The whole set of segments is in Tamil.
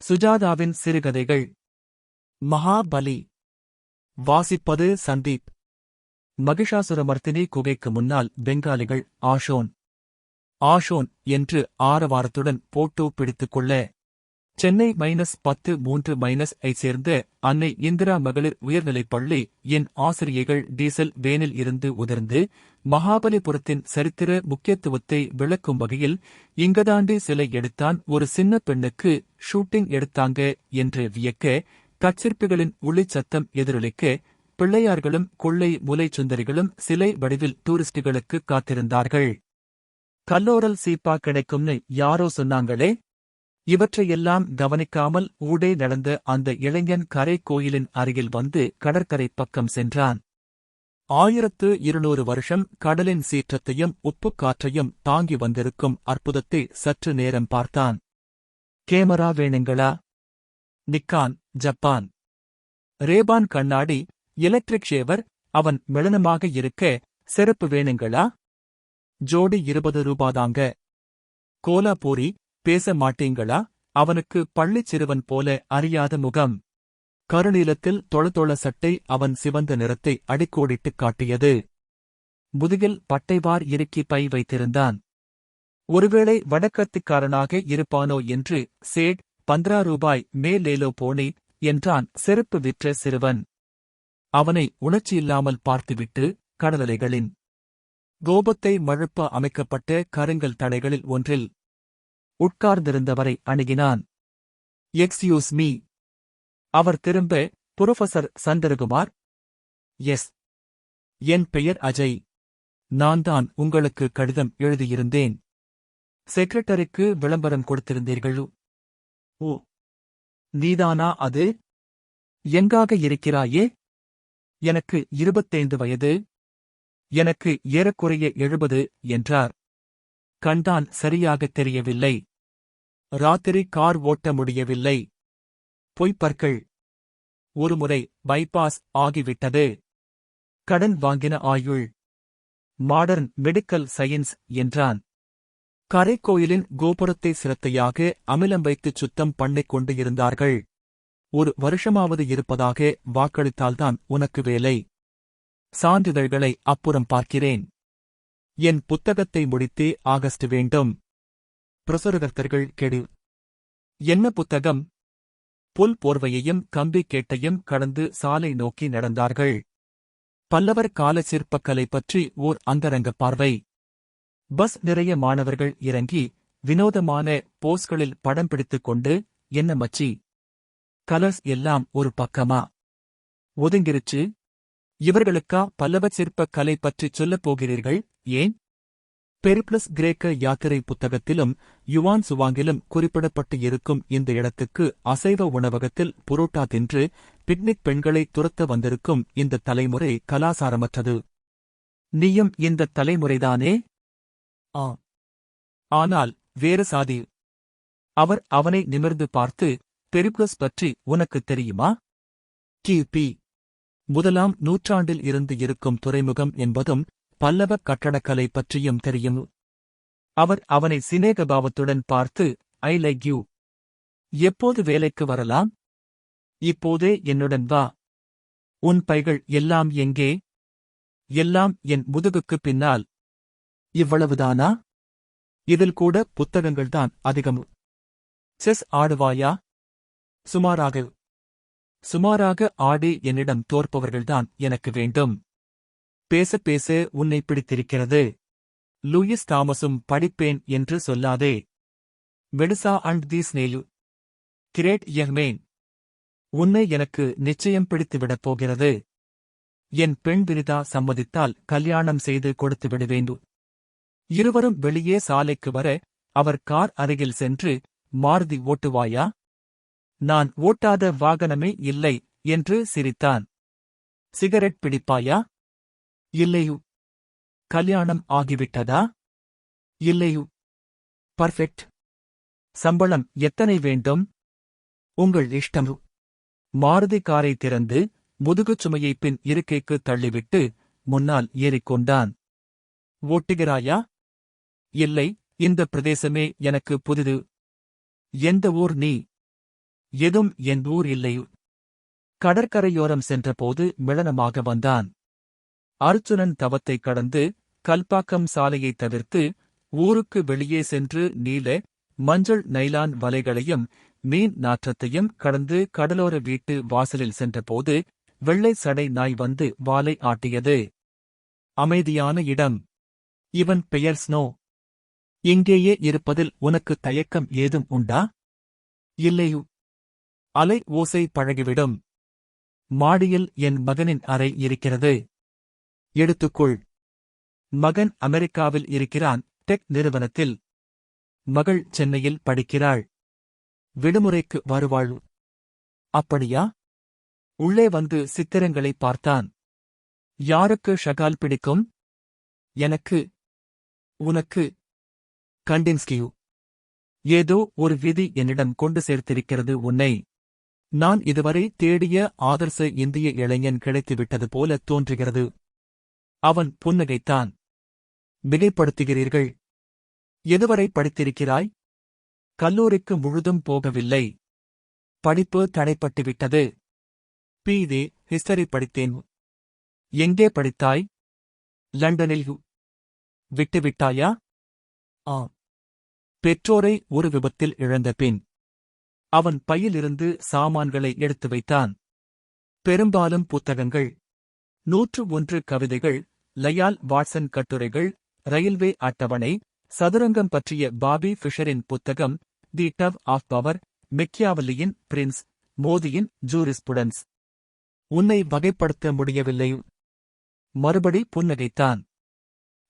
சுஜாதாவின் சிறுகதைகள். மகாபலி. வாசிப்பது சந்தீப். மகிஷாசுரமர்த்தினி குகைக்கு முன்னால் பெங்காலிகள் ஆஷோன் ஆஷோன் என்று ஆரவாரத்துடன் போட்டோ பிடித்துக்கொள்ள. சென்னை -10/3- சேர்ந்த அன்னை இந்திரா மகளிர் உயர்நிலைப் பள்ளி என் ஆசிரியைகள் டீசல் வேனில் இருந்து உதிர்ந்து மகாபலிபுரத்தின் சரித்திர முக்கியத்துவத்தை விளக்கும் வகையில் இங்கதாண்டி சிலை எடுத்தான் ஒரு சின்ன பெண்ணுக்கு ஷூட்டிங் எடுத்தாங்க என்று வியக்க, கற்சிற்பிகளின் ஒளிச்சத்தம் எதிரொலிக்க, பிள்ளையார்களும் கொள்ளை முலை சுந்தரிகளும் சிலை வடிவில் டூரிஸ்டுகளுக்கு காத்திருந்தார்கள். கல்லோரல் சீப்பா கிடைக்கும்னு யாரோ சொன்னாங்களே. இவற்றையெல்லாம் கவனிக்காமல் ஊடே நடந்த அந்த இளைஞன் கரை கோயிலின் அருகில் வந்து கடற்கரை பக்கம் சென்றான். 1200 வருஷம் கடலின் சீற்றத்தையும் உப்புக் காற்றையும் தாங்கி வந்திருக்கும் அற்புதத்தை சற்று நேரம் பார்த்தான். கேமரா வேணுங்களா? Nikon, Japan. ரேபான் கண்ணாடி, எலக்ட்ரிக் ஷேவர், அவன் மெளனமாக இருக்க, செருப்பு வேணுங்களா? ஜோடி 20 ரூபாதாங்க. கோலாபூரி, பேச மாட்டீங்களா? அவனுக்கு பள்ளிச் சிறுவன் போல அறியாத முகம். கருநீலத்தில் தொளதொள சட்டை அவன் சிவந்த நிறத்தை அடிக்கோடிட்டுக் காட்டியது. முதுகில் பட்டைவார் இறுக்கி பை வைத்திருந்தான். ஒருவேளை வடக்கத்திக்காரனாக இருப்பானோ என்று. சேட், 15 ரூபாய் மே லேலோ போனே என்றான் செருப்பு விற்ற சிறுவன். அவனை உணர்ச்சியில்லாமல் பார்த்துவிட்டு, கடலலைகளின் கோபத்தை மழுப்ப அமைக்கப்பட்ட கருங்கல் தடைகளில் ஒன்றில் உட்கார்ந்திருந்தவரை அணுகினான். Excuse me. அவர் திரும்ப, புரொஃபசர் சந்திரகுமார்? எஸ். என் பெயர் அஜய். நான் தான் உங்களுக்கு கடிதம் எழுதியிருந்தேன். செக்ரட்டரிக்கு விளம்பரம் கொடுத்திருந்தீர்கள். ஓ, நீதானா அது? எங்காக இருக்கிறாயே? எனக்கு 25 வயது. எனக்கு ஏறக்குறைய 70 என்றார். கண்டான் சரியாகத் தெரியவில்லை. ராத்திரி கார் ஓட்ட முடியவில்லை. பொய்ப்பற்கள். ஒருமுறை பைபாஸ் ஆகிவிட்டது. கடன் வாங்கின ஆயுள். மாடர்ன் மெடிக்கல் சயின்ஸ் என்றான். கரைக்கோயிலின் கோபுரத்தை சிரத்தையாக அமிலம் வைத்துச் சுத்தம் பண்ணிக் கொண்டு இருந்தார்கள். 1 வருஷமாவது இருப்பதாக வாக்களித்தால்தான் உனக்கு வேலை. சான்றிதழ்களை அப்புறம் பார்க்கிறேன். என் புத்தகத்தை முடித்தே ஆகஸ்ட் வேண்டும். பிரசுரகர்த்தர்கள் கெடு. என்ன புத்தகம்? புல் போர்வையையும் கம்பி கேட்டையும் கடந்து சாலை நோக்கி நடந்தார்கள். பல்லவர் கால சிற்பக்கலை பற்றி ஓர் அந்தரங்க பார்வை. பஸ் நிறைய மாணவர்கள் இறங்கி, வினோதமான போஸ்களில் படம் பிடித்துக் கொண்டு, என்ன மச்சி, கலர்ஸ் எல்லாம் ஒரு பக்கமா ஒதுங்கிருச்சு? இவர்களுக்கா பல்லவ சிற்பக் கலை பற்றிச் சொல்லப் போகிறீர்கள்? ஏன்? பெரிப்ளஸ் கிரேக்க யாத்திரை புத்தகத்திலும் யுவான் சுவாங்கிலும் குறிப்பிடப்பட்டு இருக்கும் இந்த இடத்துக்கு அசைவ உணவகத்தில் புரோட்டா தின்று பிக்னிக் பெண்களை துரத்த வந்திருக்கும் இந்த தலைமுறை கலாசாரமற்றது. நீயும் இந்த தலைமுறைதானே? ஆ. ஆனால் வேறு சாதி. அவர் அவனை நிமிர்ந்து பார்த்து, பெரிப்ளஸ் பற்றி உனக்குத் தெரியுமா? கி.பி. 1ஆம் நூற்றாண்டில் இருந்து இருக்கும் துறைமுகம் என்பதும் பல்லவ கட்டடக்கலை பற்றியும் தெரியும். அவர் அவனை சிநேகபாவத்துடன் பார்த்து, ஐ லைக் யூ. எப்போது வேலைக்கு வரலாம்? இப்போதே என்னுடன் வா. உன் பைகள் எல்லாம் எங்கே? எல்லாம் என் முதுகுக்குப் பின்னால். இவ்வளவுதானா? இதில் கூட புத்தகங்கள்தான் அதிகம். செஸ் ஆடுவாயா? சுமாராக. சுமாராக ஆடி என்னிடம் தோற்பவர்கள்தான் எனக்கு வேண்டும். பேச பேச உன்னை பிடித்திருக்கிறது. லூயிஸ் தாமஸும் படிப்பேன் என்று சொல்லாதே. Medusa and the snail. Great யங்மேன். உன்னை எனக்கு நிச்சயம் பிடித்துவிடப் போகிறது. என் பெண் வினிதா சம்மதித்தால் கல்யாணம் செய்து கொடுத்து விடுவேன். இருவரும் வெளியே சாலைக்கு வர, அவர் கார் அருகில் சென்று, மாருதி ஓட்டுவாயா? நான் ஓட்டாத வாகனமே இல்லை என்று சிரித்தான். சிகரெட் பிடிப்பாயா? இல்லையு. கல்யாணம் ஆகிவிட்டதா? இல்லையு. பர்ஃபெக்ட். சம்பளம் எத்தனை வேண்டும்? உங்கள் இஷ்டம். மாருதி காரை திறந்து, முதுகுச் சுமையை பின் இருக்கைக்கு தள்ளிவிட்டு, முன்னால் ஏறிக்கொண்டான். ஓட்டுகிறாயா? இல்லை, இந்த பிரதேசமே எனக்கு புதிது. எந்த ஊர் நீ? எதும் என் ஊர் இல்லை. கடற்கரையோரம் சென்றபோது மிளனமாக வந்தான். அர்ச்சுனன் தவத்தை கடந்து கல்பாக்கம் சாலையை தவிர்த்து ஊருக்கு வெளியே சென்று நீல மஞ்சள் நைலான் வலைகளையும் மீன் நாற்றத்தையும் கடந்து கடலோர வீட்டு வாசலில் சென்றபோது வெள்ளை சடை நாய் வந்து வாலை ஆட்டியது. அமைதியான இடம். இவன் பெயர் ஸ்னோ. இங்கேயே இருப்பதில் உனக்கு தயக்கம் ஏதும் உண்டா? இல்லையு. அலை ஓசை பழகிவிடும். மாடியில் என் மகனின் அறை இருக்கிறது. எடுத்துக்கொள். மகன் அமெரிக்காவில் இருக்கிறான், டெக் நிறுவனத்தில். மகள் சென்னையில் படிக்கிறாள். விடுமுறைக்கு வருவாள். அப்படியா? உள்ளே வந்து சித்திரங்களை பார்த்தான். யாருக்கு ஷகால் பிடிக்கும்? எனக்கு. உனக்கு? கண்டின்ஸ்கியூ. ஏதோ ஒரு விதி என்னிடம் கொண்டு சேர்த்திருக்கிறது உன்னை. நான் இதுவரை தேடிய ஆதர்ச இந்திய இளைஞன் கிடைத்துவிட்டது போல தோன்றுகிறது. அவன் புன்னகைத்தான். மிகைப்படுத்துகிறீர்கள். எதுவரை படித்திருக்கிறாய்? கல்லூரிக்கு முழுதும் போகவில்லை. படிப்பு தடைப்பட்டுவிட்டது. பி.ஏ. ஹிஸ்டரி படித்தேன். எங்கே படித்தாய்? லண்டனில். விட்டுவிட்டாயா? ஆ. பெற்றோரை ஒரு விபத்தில் இழந்த பின். அவன் பையிலிருந்து சாமான்களை எடுத்து வைத்தான். பெரும்பாலும் புத்தகங்கள். 101 கவிதைகள், லயால் வாட்சன் கட்டுரைகள், ரயில்வே அட்டவணை, சதுரங்கம் பற்றிய பாபி ஃபிஷரின் புத்தகம், தி டவ் ஆஃப் பவர், மெக்கியாவல்லியின் பிரின்ஸ், மோதியின் ஜூரிஸ்புடன்ஸ். உன்னை வகைப்படுத்த முடியவில்லை. மறுபடி புன்னகைத்தான்.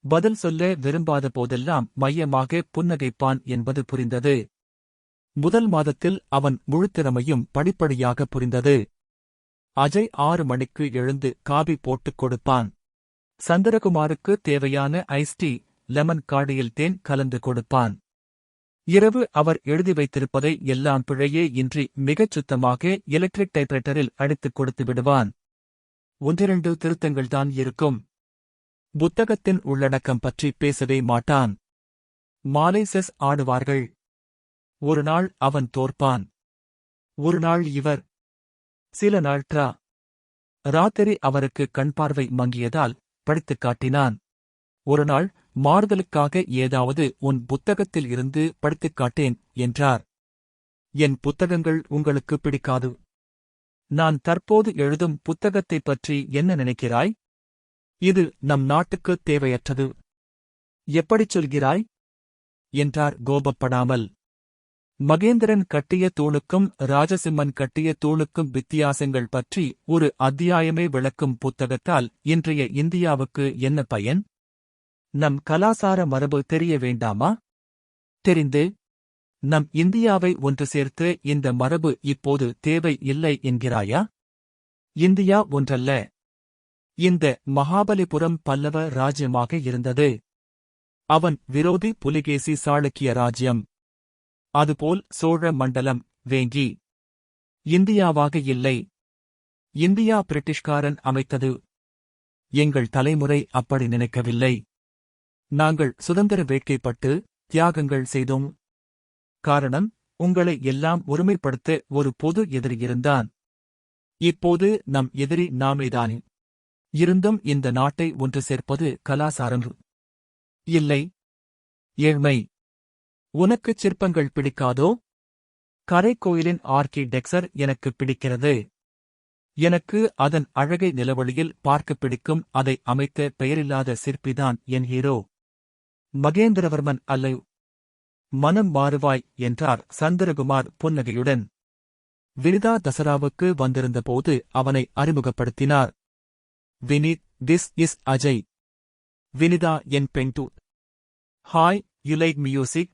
பதில் சொல்ல விரும்பாத போதெல்லாம் மையமாக புன்னகைப்பான் என்பது புரிந்தது. முதல் மாதத்தில் அவன் முழுத்திறமையும் படிப்படியாக புரிந்தது. அஜய் 6 மணிக்கு எழுந்து காபி போட்டுக் கொடுப்பான். சந்திரகுமாருக்கு தேவையான ஐஸ் டீ, லெமன் காடியில் தேன் கலந்து கொடுப்பான். இரவு அவர் எழுதி வைத்திருப்பதை எல்லாம் பிழையே இன்றி மிகச் சுத்தமாக எலக்ட்ரிக் டைப்ரைட்டரில் அடித்துக் கொடுத்து விடுவான். 1-2 திருத்தங்கள்தான் இருக்கும். புத்தகத்தின் உள்ளடக்கம் பற்றி பேசவே மாட்டான். மாலை செஸ் ஆடுவார்கள். ஒரு நாள் அவன் தோற்பான். ஒரு நாள் இவர். சில நாள் ட்ரா. ராத்திரி அவருக்கு கண்பார்வை மங்கியதால் படித்துக் காட்டினான். ஒரு நாள் மாறுதலுக்காக ஏதாவது உன் புத்தகத்தில் இருந்து படித்துக் காட்டேன் என்றார். என் புத்தகங்கள் உங்களுக்கு பிடிக்காது. நான் தற்போது எழுதும் புத்தகத்தைப் பற்றி என்ன நினைக்கிறாய்? இது நம் நாட்டுக்கு தேவையற்றது. எப்படிச் சொல்கிறாய்? என்றார் கோபப்படாமல். மகேந்திரன் கட்டிய தூணுக்கும் ராஜசிம்மன் கட்டிய தூணுக்கும் வித்தியாசங்கள் பற்றி ஒரு அத்தியாயமே விளக்கும் புத்தகத்தால் இன்றைய இந்தியாவுக்கு என்ன பயன்? நம் கலாசார மரபு தெரிய வேண்டாமா? தெரிந்து நம் இந்தியாவை ஒன்று சேர்த்து இந்த மரபு இப்போது தேவை இல்லை என்கிறாயா? இந்தியா ஒன்றல்ல. இந்த மகாபலிபுரம் பல்லவ ராஜ்யமாக இருந்தது. அவன் விரோதி புலிகேசி சாளுக்கிய ராஜ்யம். அதுபோல் சோழ மண்டலம், வேங்கி. இந்தியாவாக இல்லை. இந்தியா பிரிட்டிஷ்காரன் அமைத்தது. எங்கள் தலைமுறை அப்படி நினைக்கவில்லை. நாங்கள் சுதந்திர வேட்கைப்பட்டு தியாகங்கள் செய்தோம். காரணம், உங்களை எல்லாம் ஒருமைப்படுத்த ஒரு பொது எதிரி இருந்தான். இப்போது நம் எதிரி நாமேதானே. இருந்தும் இந்த நாட்டை ஒன்று சேர்ப்பது கலாசாரம் இல்லை. ஏழ்மை. உனக்குச் சிற்பங்கள் பிடிக்காதோ? கரைக்கோயிலின் ஆர்க்கிடெக்சர் எனக்கு பிடிக்கிறது. எனக்கு அதன் அழகை நிலவொளியில் பார்க்க பிடிக்கும். அதை அமைத்த பெயரில்லாத சிற்பிதான் என் ஹீரோ. மகேந்திரவர்மன் அல்ல. மனம் மாறுவாய் என்றார் சந்திரகுமார் புன்னகையுடன். வினிதா தசராவுக்கு வந்திருந்தபோது அவனை அறிமுகப்படுத்தினார். Vinith, this is Ajay. வினிதா என் பெண்டு. Hi, you like music?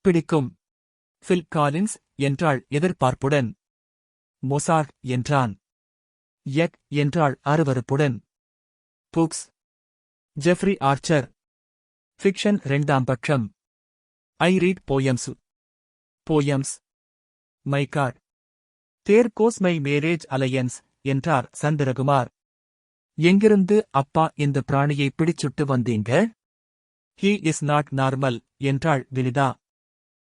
பிடிக்கும். ஃபில் காலின்ஸ் என்றாள் எதிர்பார்ப்புடன். மொசார்ட் என்றான். யக் என்றாள் அருவருப்புடன். புக்ஸ். Jeffrey Archer. ஃபிக்ஷன் 2ஆம் பட்சம். I read poems. Poems. My God. There goes my marriage alliance என்றார் சந்திரகுமார். எங்கிருந்து அப்பா இந்த பிராணியை பிடிச்சுட்டு வந்தீங்க? ஹீ இஸ் நாட் நார்மல் என்றாள் வினிதா.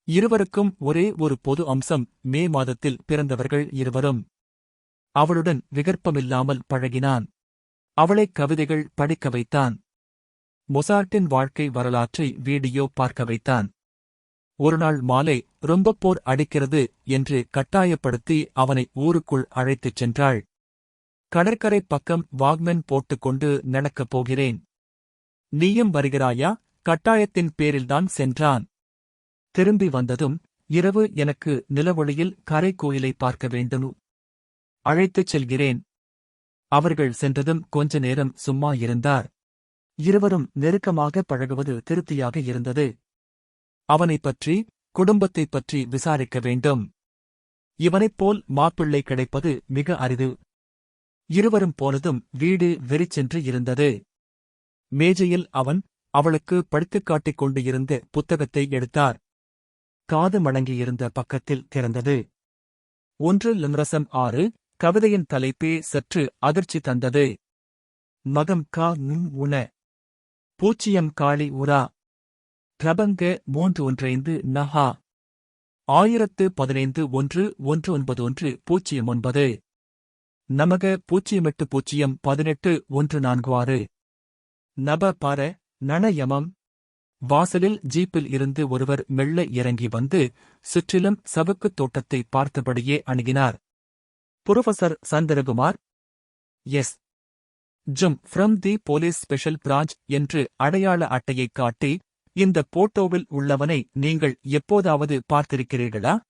இருவருக்கும் ஒரே ஒரு பொது அம்சம், மே மாதத்தில் பிறந்தவர்கள் இருவரும். அவளுடன் விகற்பமில்லாமல் பழகினான். அவளைக் கவிதைகள் படிக்க வைத்தான். மொசார்ட்டின் வாழ்க்கை வரலாற்றை வீடியோ பார்க்க வைத்தான். ஒருநாள் மாலை ரொம்ப போர் அடிக்கிறது என்று கட்டாயப்படுத்தி அவனை ஊருக்குள் அழைத்துச் சென்றாள். கடற்கரை பக்கம் வாக்மென் போட்டுக்கொண்டு நடக்கப் போகிறேன். நீயும் வருகிறாயா? கட்டாயத்தின் பேரில்தான் சென்றான். திரும்பி வந்ததும், இரவு எனக்கு நிலவொளியில் கரை கோயிலை பார்க்க வேண்டும். அழைத்துச் செல்கிறேன். அவர்கள் சென்றதும் கொஞ்ச நேரம் சும்மா இருந்தார். இருவரும் நெருக்கமாக பழகுவது திருப்தியாக இருந்தது. அவனைப் பற்றி, குடும்பத்தைப் பற்றி விசாரிக்க வேண்டும். இவனைப் போல் மாப்பிள்ளை கிடைப்பது மிக அரிது. இருவரும் போனதும் வீடு வெறிச்சென்று இருந்தது. மேஜையில் அவன் அவளுக்கு படித்துக் காட்டிக் கொண்டு இருந்த புத்தகத்தை எடுத்தார். காது மடங்கியிருந்த பக்கத்தில் திறந்தது. 1 லிம்ரசம் 6. கவிதையின் தலைப்பே சற்று அதிர்ச்சி தந்தது. மகம் கா நும் உண பூச்சியம் காளி உரா பிரபங்க 315 நஹா 1015 11910 நமக 08 146 நப பர நணயமம். வாசலில் ஜீப்பில் இருந்து ஒருவர் மெல்ல இறங்கி வந்து சுற்றிலும் சவுக்குத் தோட்டத்தை பார்த்தபடியே அணுகினார். புரொஃபசர் சந்திரகுமார். எஸ். ஜும் from the police special branch என்று அடையாள அட்டையைக் காட்டி, இந்த போட்டோவில் உள்ளவனை நீங்கள் எப்போதாவது பார்த்திருக்கிறீர்களா?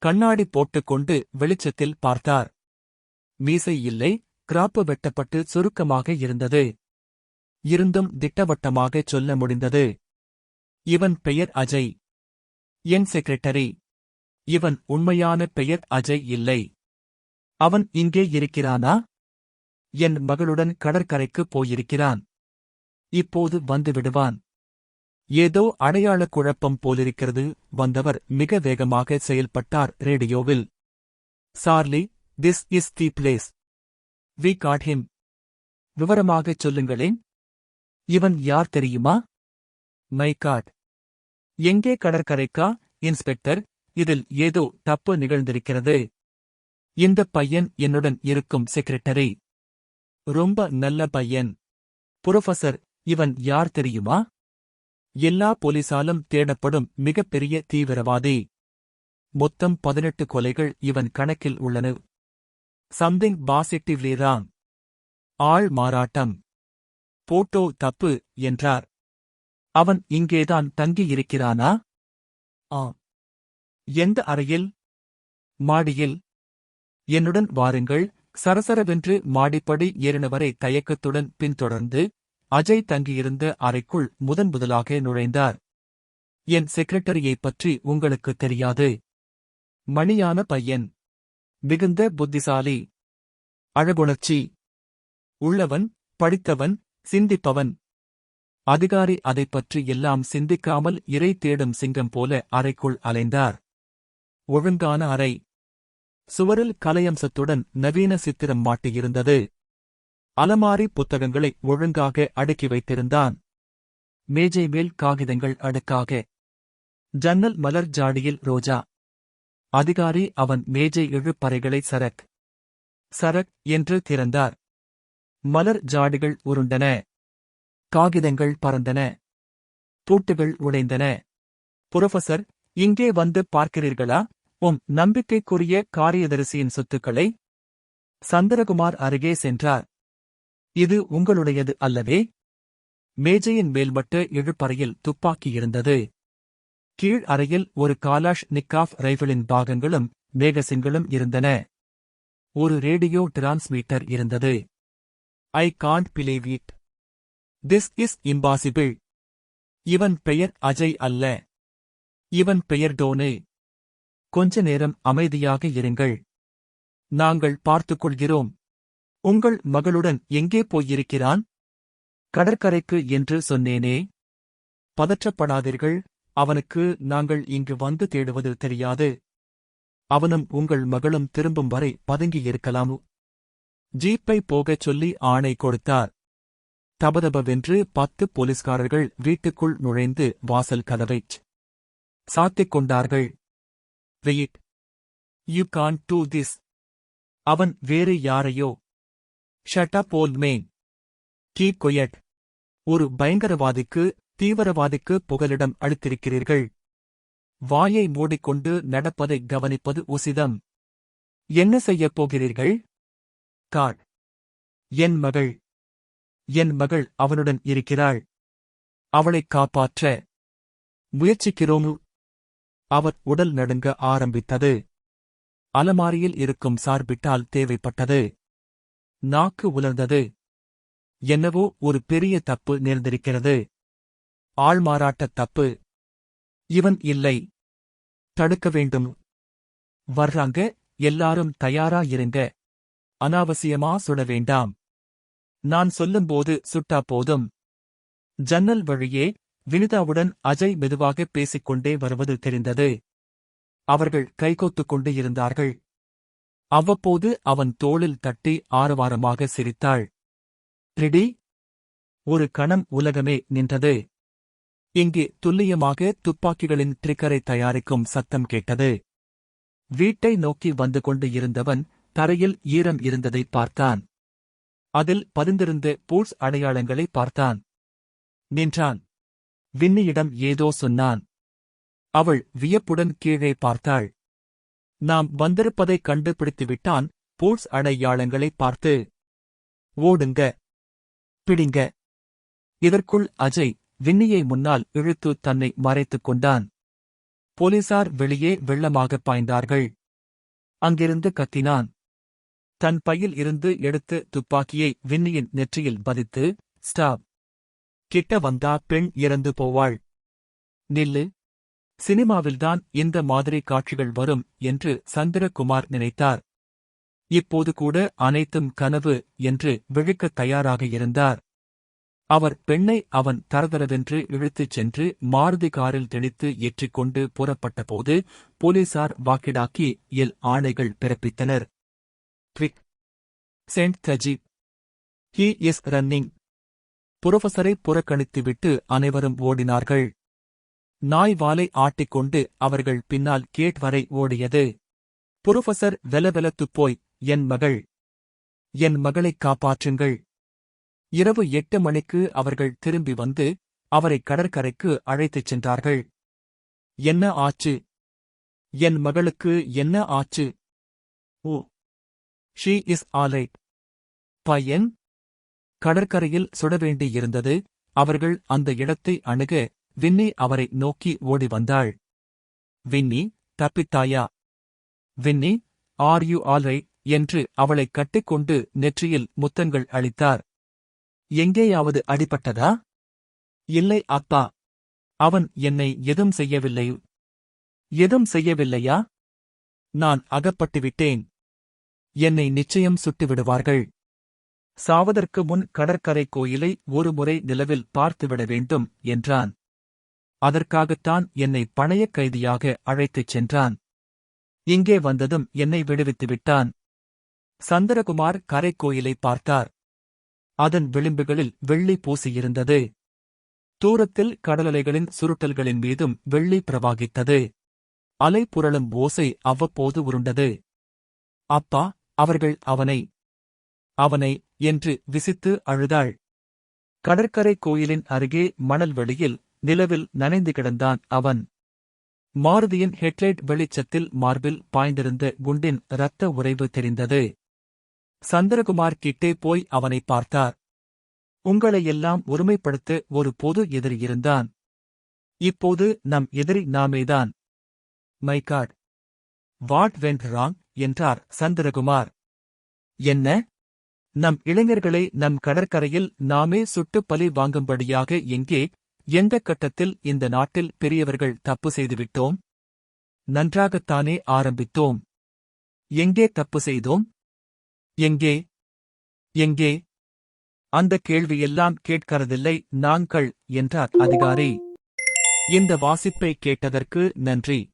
கண்ணாடி போட்டுக்கொண்டு வெளிச்சத்தில் பார்த்தார். மீசை இல்லை, கிராப்பு வெட்டப்பட்டு சுருக்கமாக இருந்தது. இருந்தும் திட்டவட்டமாகச் சொல்ல முடிந்தது. இவன் பெயர் அஜய். என் செக்ரெட்டரி. இவன் உண்மையான பெயர் அஜய் இல்லை. அவன் இங்கே இருக்கிறானா? என் மகளுடன் கடற்கரைக்குப் போயிருக்கிறான். இப்போது வந்து விடுவான். ஏதோ அடையாள குழப்பம் போலிருக்கிறது. வந்தவர் மிக வேகமாக செயல்பட்டார் ரேடியோவில். Charlie, this is the place. We got him. விவரமாகச் சொல்லுங்களேன். இவன் யார் தெரியுமா? My God. எங்கே கடற்கரைக்கா? இன்ஸ்பெக்டர், இதில் ஏதோ தப்பு நிகழ்ந்திருக்கிறது. இந்த பையன் என்னுடன் இருக்கும் செக்ரெட்டரி. ரொம்ப நல்ல பையன். புரொஃபசர், இவன் யார் தெரியுமா? எல்லா போலீசாலும் தேடப்படும் மிகப்பெரிய தீவிரவாதி. மொத்தம் 18 கொலைகள் இவன் கணக்கில் உள்ளன. Something positively wrong. ஆள் மாறாட்டம். போட்டோ தப்பு என்றார். அவன் இங்கேதான் தங்கியிருக்கிறானா? ஆம். எந்த அறையில்? மாடியில். என்னுடன் வாருங்கள். சரசரவென்று மாடிப்படி ஏறினவரை தயக்கத்துடன் பின்தொடர்ந்து அஜய் தங்கியிருந்த அறைக்குள் முதலாக நுழைந்தார். என் செக்ரெட்டரியைப் பற்றி உங்களுக்குத் தெரியாது. மணியான பையன். மிகுந்த புத்திசாலி. அழகுணர்ச்சி உள்ளவன், படித்தவன், சிந்திப்பவன். அதிகாரி அதைப் பற்றி எல்லாம் சிந்திக்காமல் இரை தேடும் சிங்கம் போல அறைக்குள் அலைந்தார். ஒழுங்கான அறை. சுவரில் கலையம்சத்துடன் நவீன சித்திரம் மாட்டியிருந்தது. அலமாரி புத்தகங்களை ஒழுங்காக அடுக்கி வைத்திருந்தான். மேஜை மேல் காகிதங்கள் அடுக்காக. ஜன்னல் மலர் ஜாடியில் ரோஜா. அதிகாரி அவன் மேஜை இழுப்பறைகளை சரக் சரக் என்று திறந்தார். மலர் ஜாடிகள் உருண்டன. காகிதங்கள் பறந்தன. பூட்டுகள் உடைந்தன. புரொஃபசர், இங்கே வந்து பார்க்கிறீர்களா நம்பிக்கைக்குரிய காரியதரிசியின் சொத்துக்களை? சந்திரகுமார் அருகே சென்றார். இது உங்களுடையது அல்லவே? மேஜையின் மேல்மட்ட இழுப்பறையில் துப்பாக்கி இருந்தது. கீழ் அறையில் ஒரு காலாஷ் நிக்காஃப் ரைபிளின் பாகங்களும் மேகசின்களும் இருந்தன. ஒரு ரேடியோ டிரான்ஸ்மீட்டர் இருந்தது. I can't believe it. This is impossible. இவன் பெயர் அஜய் அல்ல. இவன் பெயர் டோனே. கொஞ்ச நேரம் அமைதியாக இருங்கள். நாங்கள் பார்த்துக்கொள்கிறோம். உங்கள் மகளுடன் எங்கே போயிருக்கிறான்? கடற்கரைக்கு என்று சொன்னேனே. பதற்றப்படாதீர்கள். அவனுக்கு நாங்கள் இங்கு வந்து தேடுவது தெரியாது. அவனும் உங்கள் மகளும் திரும்பும் வரை பதுங்கியிருக்கலாம். ஜீப்பை போகச் சொல்லி ஆணை கொடுத்தார். தபதபவென்று 10 போலீஸ்காரர்கள் வீட்டுக்குள் நுழைந்து வாசல் கதவைச் சாத்திக் கொண்டார்கள். Wait, you can't do this. அவன் வேறு யாரையோ. Shut up old man. Keep quiet. ஒரு பயங்கரவாதிக்கு, தீவிரவாதிக்கு புகலிடம் அளித்திருக்கிறீர்கள். வாயை மூடிக்கொண்டு நடப்பதை கவனிப்பது உசிதம். என்ன செய்யப் போகிறீர்கள்? காட். என் மகள். என் மகள் அவனுடன் இருக்கிறாள். அவளைக் காப்பாற்ற முயற்சிக்கிறோம். அவர் உடல் நடுங்க ஆரம்பித்தது. அலமாரியில் இருக்கும் சார்பிட்டால் தேவைப்பட்டது. நாக்கு உலர்ந்தது. என்னவோ ஒரு பெரிய தப்பு நேர்ந்திருக்கிறது. ஆள்மாறாட்டத் தப்பு. இவன் இல்லை. தடுக்க வேண்டும். வர்றாங்க, எல்லாரும் தயாரா இருங்க. அனாவசியமா சுட வேண்டாம். நான் சொல்லும்போது சுட்டா போதும். ஜன்னல் வழியே வினிதாவுடன் அஜய் மெதுவாக பேசிக்கொண்டே வருவது தெரிந்தது. அவர்கள் கைகோத்துக் கொண்டு இருந்தார்கள். அவ்வப்போது அவன் தோளில் தட்டி ஆரவாரமாக சிரித்தாள். ரெடி? ஒரு கணம் உலகமே நின்றது. இங்கே துல்லியமாக துப்பாக்கிகளின் ட்ரிக்கரை தயாரிக்கும் சத்தம் கேட்டது. வீட்டை நோக்கி வந்து கொண்டு இருந்தவன் தரையில் ஈரம் இருந்ததை பார்த்தான். அதில் பதிந்திருந்த பூட்ஸ் அடையாளங்களை பார்த்தான். நின்றான். வின்னியிடம் ஏதோ சொன்னான். அவள் வியப்புடன் கீழே பார்த்தாள். நாம் வந்திருப்பதைக் கண்டுபிடித்துவிட்டான். பூட்ஸ் அடையாளங்களை பார்த்து. ஓடுங்க. பிடிங்க. இதற்குள் அஜய் வின்னியை முன்னால் இழுத்து தன்னை மறைத்துக் கொண்டான். போலீசார் வெளியே வெள்ளமாகப் பாய்ந்தார்கள். அங்கிருந்து கத்தினான். தன் பையில் இருந்து எடுத்து துப்பாக்கியை வின்னியின் நெற்றியில் பதித்து, ஸ்டாப். கிட்ட வந்தா பெண் இறந்து போவாள். நில்லு. சினிமாவில்தான் இந்த மாதிரி காட்சிகள் வரும் என்று சந்திரகுமார் நினைத்தார். இப்போது கூட அனைத்தும் கனவு என்று விழிக்கத் தயாராக இருந்தார். அவர் பெண்ணை அவன் தரதரவென்று இழுத்துச் சென்று மாருதி காரில் திணித்து ஏற்றிக்கொண்டு புறப்பட்டபோது போலீசார் வாக்கிடாக்கி எல் ஆணைகள் பிறப்பித்தனர். Quick. Send the jeep. He is running. புரொஃபசரை புறக்கணித்துவிட்டு அனைவரும் ஓடினார்கள். நாய் வாலை ஆட்டிக்கொண்டு அவர்கள் பின்னால் கேட் வரை ஓடியது. புரொஃபசர் வெலவெலத்துப் போய், என் மகள். என் மகளைக் காப்பாற்றுங்கள். இரவு 8 மணிக்கு அவர்கள் திரும்பி வந்து அவரை கடற்கரைக்கு அழைத்துச் சென்றார்கள். என்ன ஆச்சு? என் மகளுக்கு என்ன ஆச்சு? ஓ, ஷீ இஸ் ஆல்ரைட். பையன்? கடற்கரையில் சுடவேண்டியிருந்தது. அவர்கள் அந்த இடத்தை அணுக வின்னி அவரை நோக்கி ஓடி வந்தாள். வின்னி, தப்பித்தாயா? வின்னி, ஆர் யூ ஆல்ரைட் என்று அவளைக் கட்டிக்கொண்டு நெற்றியில் முத்தங்கள் அளித்தார். எங்கேயாவது அடிபட்டதா? இல்லை அப்பா. அவன் என்னை எதும் செய்யவில்லை. எதும் செய்யவில்லையா? நான் அகப்பட்டுவிட்டேன். என்னை நிச்சயம் சுட்டுவிடுவார்கள். சாவதற்கு முன் கடற்கரை கோயிலை ஒருமுறை நிலவில் பார்த்துவிட வேண்டும் என்றான். அதற்காகத்தான் என்னை பணையக் கைதியாக அழைத்துச் சென்றான். இங்கே வந்ததும் என்னை விடுவித்துவிட்டான். சந்திரகுமார் கரைக்கோயிலை பார்த்தார். அதன் விளிம்புகளில் வெள்ளி பூசியிருந்தது. தூரத்தில் கடலலைகளின் சுருட்டல்களின் மீதும் வெள்ளி பிரவாகித்தது. அலை புரளும் ஓசை அவ்வப்போது உருண்டது. அப்பா, அவர்கள் அவனை என்று விசித்து அழுதாள். கடற்கரை கோயிலின் அருகே மணல் வெளியில் நிலவில் நனைந்து கிடந்தான் அவன். மாருதியின் ஹெட்லைட் வெளிச்சத்தில் மார்பில் பாய்ந்திருந்த குண்டின் இரத்த உறைவு தெரிந்தது. சந்திரகுமார் கிட்டே போய் அவனை பார்த்தார். உங்களையெல்லாம் ஒருமைப்படுத்த ஒரு பொது எதிரி இருந்தான். இப்போது நம் எதிரி நாமேதான். My God. What went wrong என்றார் சந்திரகுமார். என்ன? நம் இளைஞர்களை நம் கடற்கரையில் நாமே சுட்டுப் பலி வாங்கும்படியாக எந்தக் கட்டத்தில் இந்த நாட்டில் பெரியவர்கள் தப்பு செய்துவிட்டோம்? நன்றாகத்தானே ஆரம்பித்தோம். எங்கே தப்பு செய்தோம்? எங்கே? அந்த கேள்வியெல்லாம் கேட்கறதில்லை நாங்கள் என்றார் அதிகாரி. இந்த வாசிப்பை கேட்டதற்கு நன்றி.